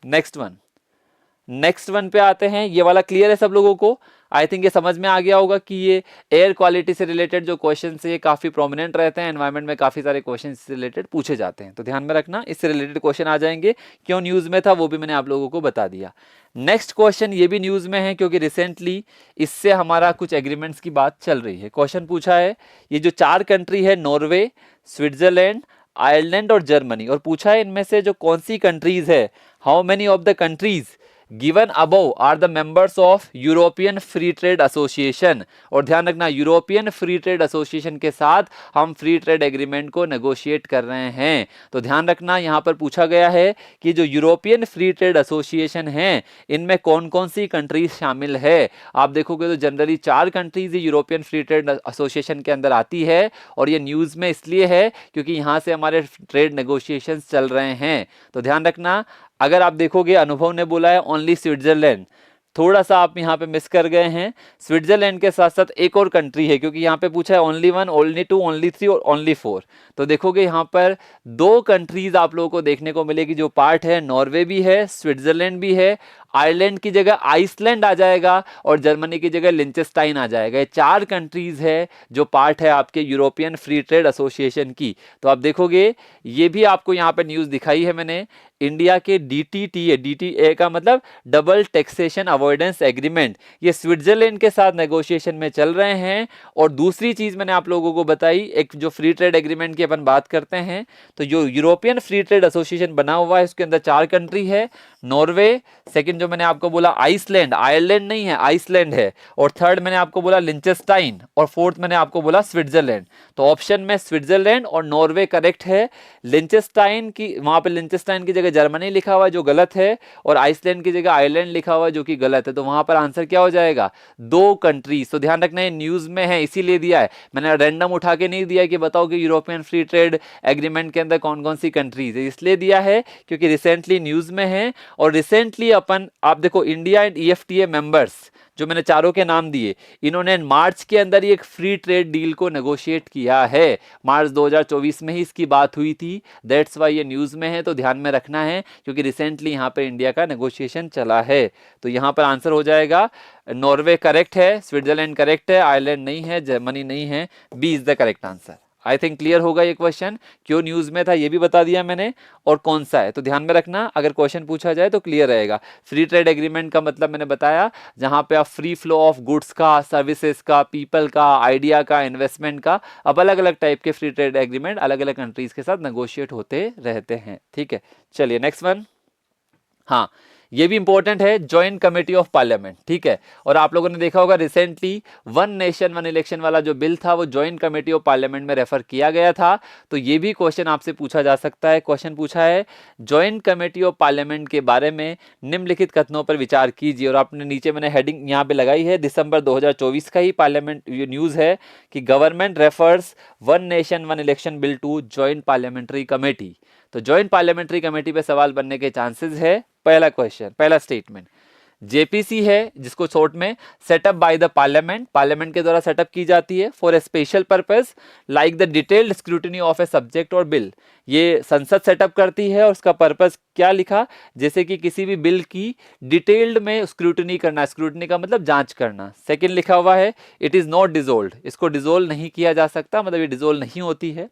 नेक्स्ट वन पे आते हैं। ये वाला क्लियर है सब लोगों को? आई थिंक ये समझ में आ गया होगा कि ये एयर क्वालिटी से रिलेटेड जो क्वेश्चन है ये काफ़ी प्रोमिनेंट रहते हैं, एनवायरनमेंट में काफ़ी सारे क्वेश्चन से रिलेटेड पूछे जाते हैं, तो ध्यान में रखना इससे रिलेटेड क्वेश्चन आ जाएंगे। क्यों न्यूज़ में था वो भी मैंने आप लोगों को बता दिया। नेक्स्ट क्वेश्चन ये भी न्यूज़ में है क्योंकि रिसेंटली इससे हमारा कुछ एग्रीमेंट्स की बात चल रही है। क्वेश्चन पूछा है, ये जो 4 कंट्री है, नॉर्वे, स्विट्जरलैंड, आयरलैंड और जर्मनी, और पूछा है इनमें से जो कौन सी कंट्रीज है, how many of the countries given above are the members of European Free Trade Association. और ध्यान रखना, यूरोपियन फ्री ट्रेड एसोसिएशन के साथ हम फ्री ट्रेड एग्रीमेंट को नेगोशिएट कर रहे हैं। तो ध्यान रखना, यहाँ पर पूछा गया है कि जो यूरोपियन फ्री ट्रेड एसोसिएशन है इनमें कौन कौन सी कंट्रीज शामिल है। आप देखोगे तो generally 4 countries European Free Trade association के अंदर आती है, और ये न्यूज़ में इसलिए है क्योंकि यहाँ से हमारे ट्रेड नेगोशिएशंस चल रहे हैं। तो ध्यान रखना, अगर आप देखोगे अनुभव ने बोला है ओनली स्विट्जरलैंड, थोड़ा सा आप यहाँ पे मिस कर गए हैं। स्विट्जरलैंड के साथ साथ एक और कंट्री है, क्योंकि यहाँ पे पूछा है ओनली 1, ओनली 2, ओनली 3 और ओनली 4। तो देखोगे यहाँ पर 2 कंट्रीज आप लोगों को देखने को मिलेगी जो पार्ट है, नॉर्वे भी है, स्विट्जरलैंड भी है, आयरलैंड की जगह आइसलैंड आ जाएगा और जर्मनी की जगह लिंचेस्टाइन आ जाएगा। ये 4 कंट्रीज है जो पार्ट है आपके यूरोपियन फ्री ट्रेड एसोसिएशन की। तो आप देखोगे ये भी आपको यहाँ पे न्यूज दिखाई है मैंने, इंडिया के डीटीटीए, डीटीए का मतलब डबल टैक्सेशन अवॉइडेंस एग्रीमेंट, ये स्विट्जरलैंड के साथ नेगोशिएशन में चल रहे हैं। और दूसरी चीज मैंने आप लोगों को बताई, एक जो फ्री ट्रेड एग्रीमेंट की अपन बात करते हैं, तो जो यूरोपियन फ्री ट्रेड एसोसिएशन बना हुआ है उसके अंदर 4 कंट्री है, नॉर्वे, सेकंड जो मैंने आपको बोला आइसलैंड, आयरलैंड नहीं है आइसलैंड है, और थर्ड मैंने आपको बोला लिंचेस्टाइन, और फोर्थ मैंने आपको बोला स्विट्जरलैंड। तो ऑप्शन में स्विट्जरलैंड और नॉर्वे करेक्ट है। लिंचेस्टाइन की, वहां पे लिंचेस्टाइन की जगह जर्मनी लिखा हुआ है जो गलत है, और आइसलैंड की जगह आयरलैंड लिखा हुआ है जो कि गलत है। तो वहां पर आंसर क्या हो जाएगा, 2 कंट्रीज। तो ध्यान रखना है न्यूज में है इसीलिए दिया है, मैंने रैंडम उठा के नहीं दिया कि बताओ कि यूरोपियन फ्री ट्रेड एग्रीमेंट के अंदर कौन कौन सी कंट्रीज है, इसलिए दिया है क्योंकि रिसेंटली न्यूज में है। और रिसेंटली अपन, आप देखो इंडिया एंड ईएफटीए मेंबर्स जो मैंने चारों के नाम दिए, इन्होंने मार्च के अंदर ही एक फ्री ट्रेड डील को नेगोशिएट किया है। मार्च 2024 में ही इसकी बात हुई थी, दैट्स वाई ये न्यूज में है। तो ध्यान में रखना है क्योंकि रिसेंटली यहाँ पे इंडिया का नेगोशिएशन चला है। तो यहाँ पर आंसर हो जाएगा नॉर्वे करेक्ट है, स्विट्जरलैंड करेक्ट है, आयरलैंड नहीं है, जर्मनी नहीं है, B is the correct answer. I think clear होगा ये क्वेश्चन, क्यों न्यूज में था ये भी बता दिया मैंने, और कौन सा है। तो ध्यान में रखना, अगर क्वेश्चन पूछा जाए तो क्लियर रहेगा। फ्री ट्रेड एग्रीमेंट का मतलब मैंने बताया, जहां पे आप फ्री फ्लो ऑफ गुड्स का, सर्विसेज का, पीपल का, आइडिया का, इन्वेस्टमेंट का, अब अलग अलग टाइप के फ्री ट्रेड एग्रीमेंट अलग अलग कंट्रीज के साथ नेगोशिएट होते रहते हैं। ठीक है, चलिए नेक्स्ट वन। हाँ, ये भी इंपॉर्टेंट है, ज्वाइंट कमेटी ऑफ पार्लियामेंट। ठीक है, और आप लोगों ने देखा होगा recently one nation one election वाला जो बिल था वो ज्वाइंट कमेटी ऑफ पार्लियामेंट में रेफर किया गया था। तो ये भी क्वेश्चन आपसे पूछा जा सकता है। क्वेश्चन पूछा है ज्वाइंट कमेटी ऑफ पार्लियामेंट के बारे में निम्नलिखित कथनों पर विचार कीजिए, और आपने नीचे मैंने हेडिंग यहाँ पे लगाई है, दिसंबर 2024 का ही पार्लियामेंट न्यूज है कि government refers one nation one election bill to joint parliamentary committee. तो ज्वाइंट पार्लियामेंट्री कमेटी पे सवाल बनने के चांसेस है। पहला क्वेश्चन, पहला स्टेटमेंट, जेपीसी है जिसको शॉर्ट में setup by the parliament, parliament के द्वारा सेटअप की जाती है for a special purpose like the detailed scrutiny of a subject और बिल। ये संसद सेटअप करती है और उसका पर्पस क्या लिखा, जैसे कि किसी भी बिल की डिटेल्ड में स्क्रूटनी करना, स्क्रूटनी का मतलब जांच करना। सेकंड लिखा हुआ है इट इज नॉट डिसोल्व, इसको डिसोल्व नहीं किया जा सकता, मतलब ये डिसोल्व नहीं होती है।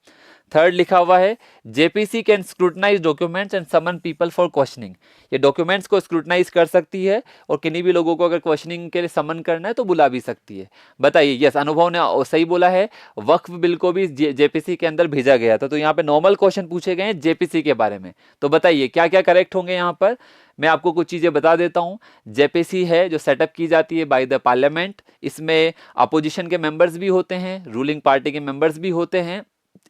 थर्ड लिखा हुआ है JPC can scrutinise documents and summon people for questioning, ये डॉक्यूमेंट्स को स्क्रूटनाइज कर सकती है और किन्हीं भी लोगों को अगर क्वेश्चनिंग के लिए समन करना है तो बुला भी सकती है। बताइए, यस अनुभव ने सही बोला है, वक्फ बिल को भी जेपीसी के अंदर भेजा गया था। तो यहाँ पे नॉर्मल क्वेश्चन पूछे गए हैं जेपीसी के बारे में। तो बताइए क्या क्या करेक्ट होंगे यहाँ पर, मैं आपको कुछ चीजें बता देता हूं। जेपीसी है जो सेटअप की जाती है बाय द पार्लियामेंट, इसमें अपोजिशन के मेंबर्स भी होते हैं, रूलिंग पार्टी के मेंबर्स भी होते हैं।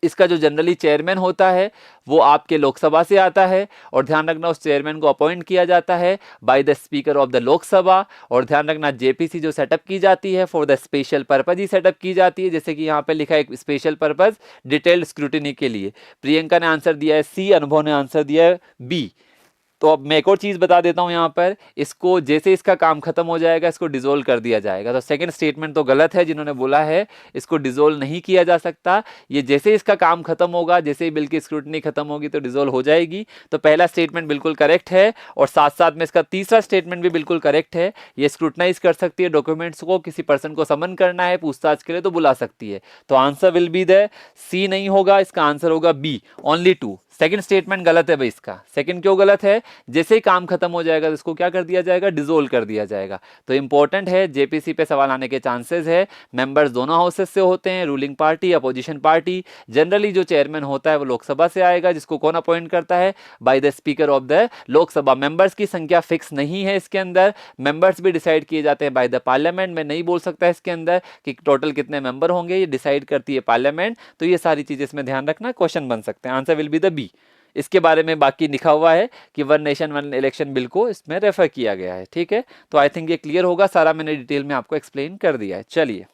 इसका जो जनरली चेयरमैन होता है वो आपके लोकसभा से आता है, और ध्यान रखना उस चेयरमैन को अपॉइंट किया जाता है by the speaker of the Lok Sabha. और ध्यान रखना जेपीसी जो सेटअप की जाती है for the special purpose he setup की जाती है, जैसे कि यहाँ पे लिखा है एक स्पेशल पर्पज डिटेल्ड स्क्रूटिनी के लिए। प्रियंका ने आंसर दिया है सी, अनुभव ने आंसर दिया है बी। तो अब मैं एक और चीज बता देता हूं यहाँ पर, इसको जैसे इसका काम खत्म हो जाएगा इसको डिसोल्व कर दिया जाएगा। तो सेकंड स्टेटमेंट तो गलत है, जिन्होंने बोला है इसको डिसोल्व नहीं किया जा सकता, ये जैसे इसका काम खत्म होगा, जैसे ही बिल की स्क्रूटनी खत्म होगी तो डिसोल्व हो जाएगी। तो पहला स्टेटमेंट बिल्कुल करेक्ट है, और साथ साथ में इसका तीसरा स्टेटमेंट भी बिल्कुल करेक्ट है, ये स्क्रूटनाइज कर सकती है डॉक्यूमेंट्स को, किसी पर्सन को समन करना है पूछताछ के लिए तो बुला सकती है। तो आंसर विल बी द सी नहीं होगा, इसका आंसर होगा बी, ओनली 2। सेकंड स्टेटमेंट गलत है भाई, इसका सेकंड क्यों गलत है, जैसे ही काम खत्म हो जाएगा तो इसको क्या कर दिया जाएगा, डिसोल्व कर दिया जाएगा। तो इंपॉर्टेंट है, जेपीसी पे सवाल आने के चांसेस है। मेंबर्स दोनों हाउसेस से होते हैं, ruling party opposition party. Generally जो चेयरमैन होता है वो लोकसभा से आएगा, जिसको कौन अपॉइंट करता है, by the speaker of the Lok Sabha. Members की संख्या फिक्स नहीं है इसके अंदर, मेंबर्स भी डिसाइड किए जाते हैं बाय द पार्लियामेंट। में नहीं बोल सकता इसके अंदर कि टोटल कितने मेंबर होंगे, ये डिसाइड करती है पार्लियामेंट। तो ये सारी चीजें इसमें ध्यान रखना, क्वेश्चन बन सकते हैं। Answer will be the B. इसके बारे में बाकी लिखा हुआ है कि one nation one election bill को इसमें रेफर किया गया है। ठीक है, तो आई थिंक ये क्लियर होगा, सारा मैंने डिटेल में आपको एक्सप्लेन कर दिया है। चलिए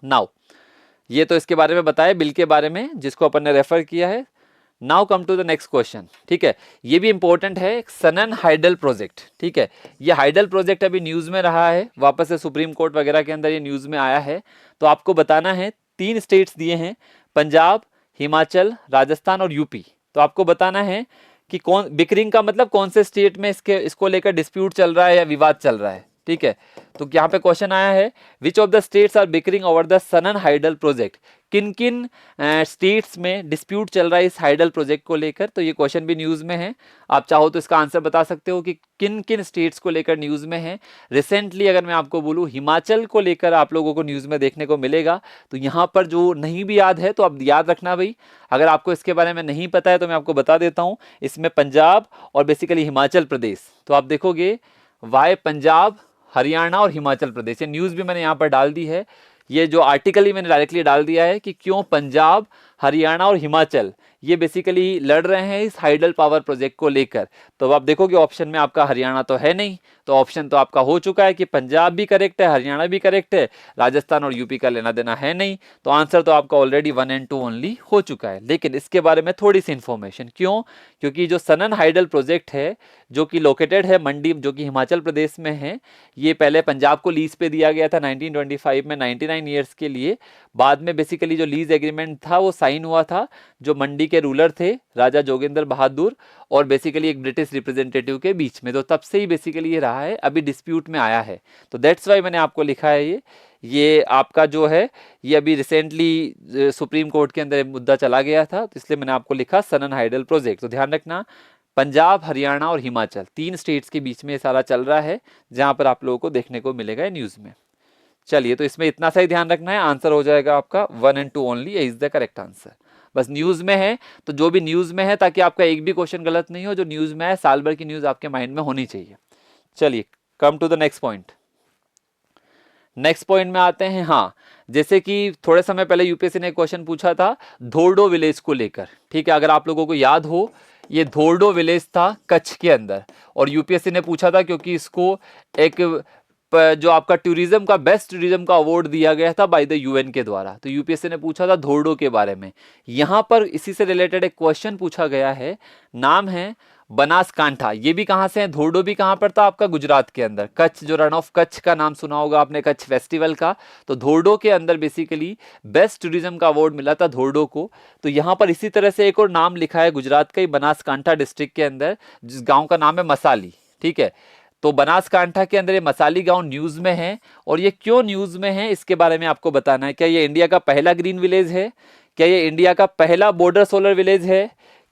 नाउ, ये तो इसके बारे में बताया बिल के बारे में जिसको अपन ने रेफर किया है। Now come to the next question. ठीक है, ये भी इंपॉर्टेंट है, सनन हाइडल प्रोजेक्ट। ठीक है, ये हाइडल प्रोजेक्ट अभी न्यूज में रहा है, वापस से सुप्रीम कोर्ट वगैरह के अंदर ये न्यूज में आया है। तो आपको बताना है, 3 स्टेट्स दिए हैं, पंजाब, हिमाचल, राजस्थान और यूपी। तो आपको बताना है कि कौन, बिकरिंग का मतलब कौन से स्टेट में इसको लेकर डिस्प्यूट चल रहा है या विवाद चल रहा है, ठीक है। तो यहाँ पे क्वेश्चन आया है, which of the states are bickering over the Shanan hydel project, किन किन स्टेट्स में डिस्प्यूट चल रहा है इस हाइडल प्रोजेक्ट को लेकर। तो ये क्वेश्चन भी न्यूज में है, आप चाहो तो इसका आंसर बता सकते हो कि किन किन स्टेट्स को लेकर न्यूज में है। रिसेंटली अगर मैं आपको बोलूं हिमाचल को लेकर आप लोगों को न्यूज में देखने को मिलेगा। तो यहाँ पर जो नहीं भी याद है तो आप याद रखना भाई, अगर आपको इसके बारे में नहीं पता है तो मैं आपको बता देता हूँ। इसमें पंजाब और बेसिकली हिमाचल प्रदेश, तो आप देखोगे वाई पंजाब, हरियाणा और हिमाचल प्रदेश, ये न्यूज भी मैंने यहाँ पर डाल दी है। ये जो आर्टिकल ही मैंने डायरेक्टली डाल दिया है कि क्यों पंजाब, हरियाणा और हिमाचल ये बेसिकली लड़ रहे हैं इस हाइडल पावर प्रोजेक्ट को लेकर। तो आप देखोगे ऑप्शन में आपका हरियाणा तो है नहीं, तो ऑप्शन तो आपका हो चुका है कि पंजाब भी करेक्ट है, हरियाणा भी करेक्ट है, राजस्थान और यूपी का लेना देना है नहीं। तो आंसर तो आपका ऑलरेडी 1 और 2 ओनली हो चुका है। लेकिन इसके बारे में थोड़ी सी इंफॉर्मेशन, क्यों, क्योंकि जो सनन हाइडल प्रोजेक्ट है जो कि लोकेटेड है मंडी, जो कि हिमाचल प्रदेश में है, ये पहले पंजाब को लीज पे दिया गया था 1925 में 99 ईयर्स के लिए। बाद में बेसिकली जो लीज एग्रीमेंट था वो साइन हुआ था जो मंडी के रूलर थे राजा जोगेंद्र बहादुर और बेसिकली एक ब्रिटिश रिप्रेजेंटेटिव के बीच में। तो तब से ही बेसिकली ये रहा है, अभी डिस्प्यूट में आया है। तो दैट्स वाई मैंने आपको लिखा है ये आपका जो है ये अभी रिसेंटली सुप्रीम कोर्ट के अंदर मुद्दा चला गया था, तो इसलिए मैंने आपको लिखा सनन हाइडल प्रोजेक्ट। तो ध्यान रखना पंजाब, हरियाणा और हिमाचल 3 स्टेट्स के बीच में ये सारा चल रहा है, जहां पर आप लोगों को देखने को मिलेगा न्यूज में। चलिए, तो इसमें इतना सा ही ध्यान रखना है, आंसर हो जाएगा आपका 1 और 2 only is the correct answer. बस न्यूज में है तो जो भी न्यूज में है, ताकि आपका एक भी क्वेश्चन गलत नहीं हो, जो न्यूज में है साल भर की न्यूज आपके माइंड में होनी चाहिए। चलिए, come to the next point. Next point में आते हैं। हाँ, जैसे कि थोड़े समय पहले यूपीएससी ने एक क्वेश्चन पूछा था धोर्डो विलेज को लेकर, ठीक है। अगर आप लोगों को याद हो, ये धोर्डो विलेज था कच्छ के अंदर, और यूपीएससी ने पूछा था क्योंकि इसको एक जो आपका टूरिज्म का बेस्ट टूरिज्म का अवार्ड दिया गया था बाय द यूएन के द्वारा। तो यूपीएससी ने पूछा था धोर्डो के बारे में। यहां पर इसी से रिलेटेड एक क्वेश्चन पूछा गया है, नाम है बनासकांठा। ये भी कहां से है, धोर्डो भी कहां पर था आपका, गुजरात के अंदर। कच्छ, जो रन ऑफ कच्छ का नाम सुना होगा आपने, कच्छ फेस्टिवल का, तो धोर्डो के अंदर बेसिकली बेस्ट टूरिज्म का अवार्ड मिला था धोर्डो को। तो यहां पर इसी तरह से एक और नाम लिखा है गुजरात का ही, बनासकांठा डिस्ट्रिक्ट के अंदर, जिस गांव का नाम है मसाली, ठीक है। तो बनासकांठा के अंदर ये मसाली गांव न्यूज में है, और ये क्यों न्यूज में है इसके बारे में आपको बताना है। क्या ये इंडिया का पहला ग्रीन विलेज है, क्या ये इंडिया का पहला बॉर्डर सोलर विलेज है,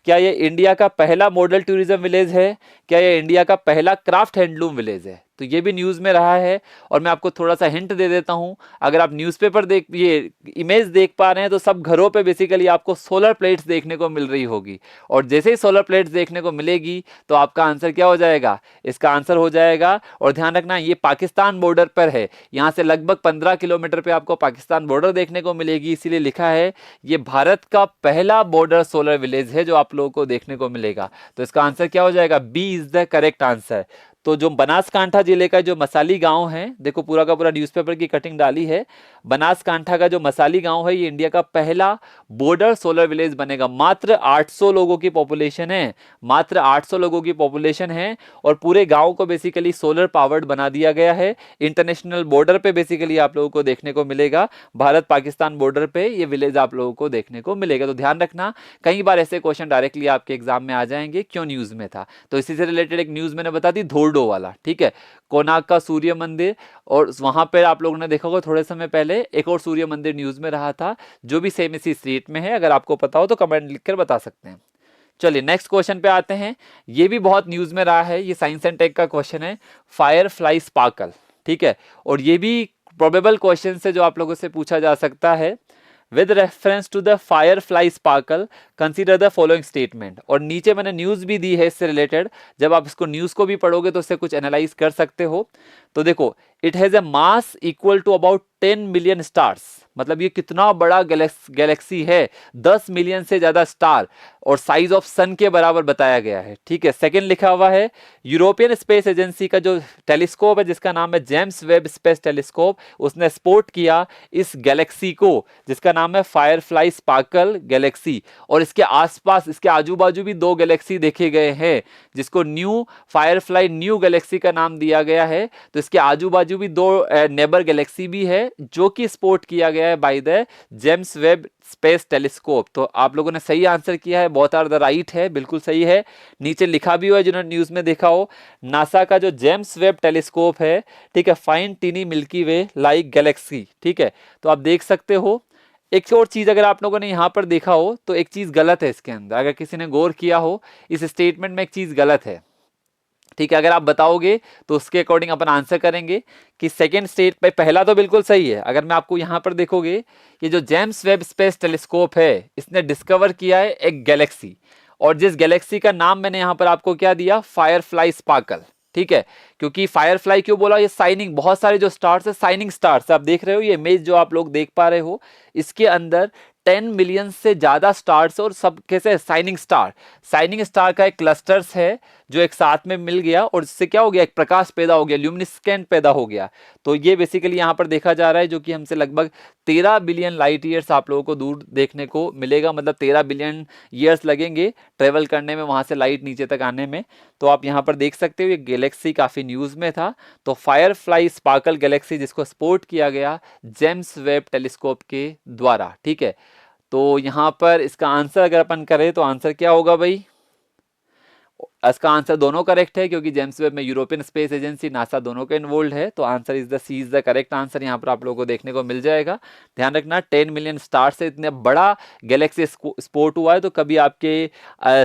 क्या ये इंडिया का पहला मॉडल टूरिज्म विलेज है, क्या ये इंडिया का पहला क्राफ्ट हैंडलूम विलेज है। तो ये भी न्यूज में रहा है। और मैं आपको थोड़ा सा हिंट दे देता हूं, अगर आप न्यूज़पेपर देख, ये इमेज देख पा रहे हैं, तो सब घरों पे बेसिकली आपको सोलर प्लेट्स देखने को मिल रही होगी। और जैसे ही सोलर प्लेट्स देखने को मिलेगी तो आपका आंसर क्या हो जाएगा, इसका आंसर हो जाएगा। और ध्यान रखना ये पाकिस्तान बॉर्डर पर है, यहाँ से लगभग 15 किलोमीटर पे आपको पाकिस्तान बॉर्डर देखने को मिलेगी, इसीलिए लिखा है ये भारत का पहला बॉर्डर सोलर विलेज है जो आप लोगों को देखने को मिलेगा। तो इसका आंसर क्या हो जाएगा, B is the correct answer. तो जो बनासकांठा जिले का जो मसाली गांव है, देखो पूरा का पूरा न्यूज़पेपर की कटिंग डाली है, बनासकांठा का जो मसाली गांव है ये इंडिया का पहला बॉर्डर सोलर विलेज बनेगा। मात्र 800 लोगों की पॉपुलेशन है, मात्र 800 लोगों की पॉपुलेशन है, और पूरे गांव को बेसिकली सोलर पावर्ड बना दिया गया है। इंटरनेशनल बॉर्डर पे बेसिकली आप लोगों को देखने को मिलेगा, भारत पाकिस्तान बॉर्डर पे ये विलेज आप लोगों को देखने को मिलेगा। तो ध्यान रखना, कई बार ऐसे क्वेश्चन डायरेक्टली आपके एग्जाम में आ जाएंगे, क्यों न्यूज में था। तो इसी से रिलेटेड एक न्यूज मैंने बता दी, धोर्डो वाला, ठीक है, कोणार्क का सूर्य मंदिर। और वहां पर आप लोगों ने देखा होगा थोड़े समय पहले एक और सूर्य मंदिर न्यूज में रहा था, जो भी सेम इसी स्टेट में है। अगर आपको पता हो तो कमेंट लिखकर बता सकते हैं। चलिए नेक्स्ट क्वेश्चन पे आते हैं। ये भी बहुत न्यूज में रहा है, ये साइंस एंड टेक का क्वेश्चन है, फायर फ्लाई स्पार्कल, ठीक है। और ये भी प्रोबेबल क्वेश्चन से जो आप लोगों से पूछा जा सकता है, with reference to the firefly sparkle consider the following statement. और नीचे मैंने न्यूज भी दी है इससे रिलेटेड, जब आप इसको न्यूज को भी पढ़ोगे तो इससे कुछ एनालाइज कर सकते हो। तो देखो, it has a mass equal to about 10 million stars, मतलब ये कितना बड़ा गैलेक्सी है, 10 मिलियन से ज्यादा स्टार, और साइज ऑफ सन के बराबर बताया गया है, ठीक है। सेकंड लिखा हुआ है, यूरोपियन स्पेस एजेंसी का जो टेलीस्कोप है जिसका नाम है जेम्स वेब स्पेस टेलीस्कोप, उसने स्पॉट किया इस गैलेक्सी को जिसका नाम है फायरफ्लाई स्पार्कल गैलेक्सी। और इसके आसपास, इसके आजू बाजू भी 2 गैलेक्सी देखे गए हैं, जिसको न्यू फायरफ्लाई न्यू गैलेक्सी का नाम दिया गया है। तो इसके आजू बाजू भी 2 नेबर गैलेक्सी भी है, जो कि स्पॉट किया गया है by the James Webb space telescope. तो आप लोगों ने सही आंसर किया है, बहुत आर द राइट है, बिल्कुल सही है। नीचे लिखा भी हुआ है, जिन्होंने न्यूज में देखा हो, नासा का जो जेम्स वेब टेलीस्कोप है, ठीक है, फाइंड टीनी मिल्की वे लाइक गैलेक्सी, ठीक है। तो आप देख सकते हो। एक और चीज अगर आप लोगों ने यहाँ पर देखा हो तो एक चीज गलत है इसके अंदर, अगर किसी ने गौर किया हो इस स्टेटमेंट में एक चीज गलत है, ठीक है। अगर आप बताओगे तो उसके अकॉर्डिंग अपन आंसर करेंगे कि सेकंड स्टेट पे, पहला तो बिल्कुल सही है। अगर मैं आपको यहां पर देखोगे, ये जो जेम्स वेब स्पेस टेलीस्कोप है, इसने डिस्कवर किया है एक गैलेक्सी, और जिस गैलेक्सी का नाम मैंने यहां पर आपको क्या दिया, फायरफ्लाई स्पार्कल, ठीक है। क्योंकि फायरफ्लाई क्यों बोला, ये साइनिंग, बहुत सारे जो स्टार्स है साइनिंग स्टार्स, आप देख रहे हो ये इमेज जो आप लोग देख पा रहे हो, इसके अंदर 10 मिलियन से ज्यादा स्टार्स और सब कैसे साइनिंग स्टार, साइनिंग स्टार का एक क्लस्टर्स है जो एक साथ में मिल गया, और इससे क्या हो गया, एक प्रकाश पैदा हो गया, ल्यूमिनिस्केंट पैदा हो गया। तो ये बेसिकली यहां पर देखा जा रहा है, जो कि हमसे लगभग 13 बिलियन लाइट ईयर्स आप लोगों को दूर देखने को मिलेगा, मतलब 13 बिलियन ईयर्स लगेंगे ट्रेवल करने में, वहां से लाइट नीचे तक आने में। तो आप यहां पर देख सकते हो ये गैलेक्सी काफी न्यूज में था। तो फायरफ्लाई स्पार्कल गैलेक्सी, जिसको स्पोर्ट किया गया जेम्स वेब टेलीस्कोप के द्वारा, ठीक है। तो यहां पर इसका आंसर अगर अपन करें तो आंसर क्या होगा भाई, इसका आंसर दोनों करेक्ट है, क्योंकि जेम्स वेब में यूरोपियन स्पेस एजेंसी, नासा दोनों के इन्वॉल्व है। तो answer is the C, is the correct answer, यहाँ पर आप लोगों को देखने को मिल जाएगा। ध्यान रखना 10 मिलियन स्टार से इतने बड़ा गैलेक्सी स्पोर्ट हुआ है। तो कभी आपके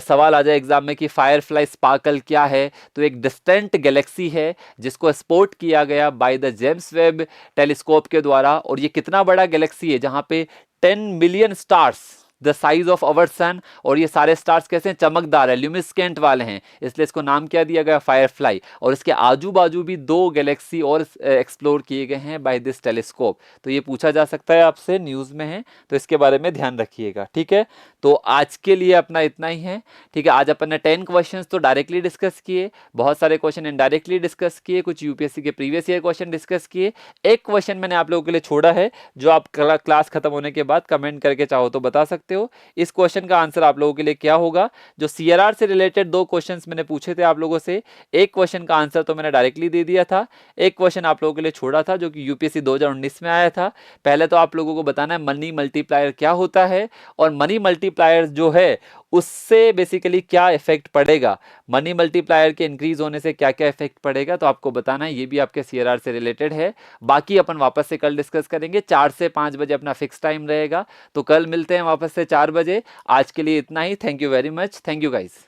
सवाल आ जाए एग्जाम में कि फायरफ्लाई स्पार्कल क्या है, तो एक डिस्टेंट गैलेक्सी है जिसको स्पोर्ट किया गया by the James Webb telescope के द्वारा। और ये कितना बड़ा गैलेक्सी है, जहां पे 10 million stars the size of our sun, और ये सारे स्टार्स कैसे हैं, चमकदार है, ल्यूमिस्केंट वाले हैं, इसलिए इसको नाम क्या दिया गया, फायरफ्लाई। और इसके आजू बाजू भी 2 गैलेक्सी और एक्सप्लोर किए गए हैं बाय दिस टेलीस्कोप। तो ये पूछा जा सकता है आपसे, न्यूज में है, तो इसके बारे में ध्यान रखिएगा, ठीक है। तो आज के लिए अपना इतना ही है, ठीक है। आज अपन ने 10 क्वेश्चंस तो डायरेक्टली डिस्कस किए, बहुत सारे क्वेश्चन इनडायरेक्टली डिस्कस किए, कुछ यूपीएससी के प्रीवियस ईयर क्वेश्चन डिस्कस किए। एक क्वेश्चन मैंने आप लोगों के लिए छोड़ा है, जो आप क्लास खत्म होने के बाद कमेंट करके चाहो तो बता सकते हो। इस क्वेश्चन का आंसर आप लोगों के लिए क्या होगा, जो सीआरआर से रिलेटेड 2 क्वेश्चंस मैंने पूछे थे आप लोगों से, एक क्वेश्चन का आंसर तो मैंने डायरेक्टली दे दिया था, एक क्वेश्चन आप लोगों के लिए छोड़ा था जो कि यूपीएससी 2019 में आया था। पहले तो आप लोगों को बताना है मनी मल्टीप्लायर क्या होता है, और मनी मल्टीप्लायर जो है उससे बेसिकली क्या इफेक्ट पड़ेगा, मनी मल्टीप्लायर के इंक्रीज होने से क्या क्या इफेक्ट पड़ेगा, तो आपको बताना है। ये भी आपके सीआरआर से रिलेटेड है। बाकी अपन वापस से कल डिस्कस करेंगे, 4 से 5 बजे अपना फिक्स टाइम रहेगा। तो कल मिलते हैं वापस से 4 बजे। आज के लिए इतना ही। Thank you very much, thank you guys.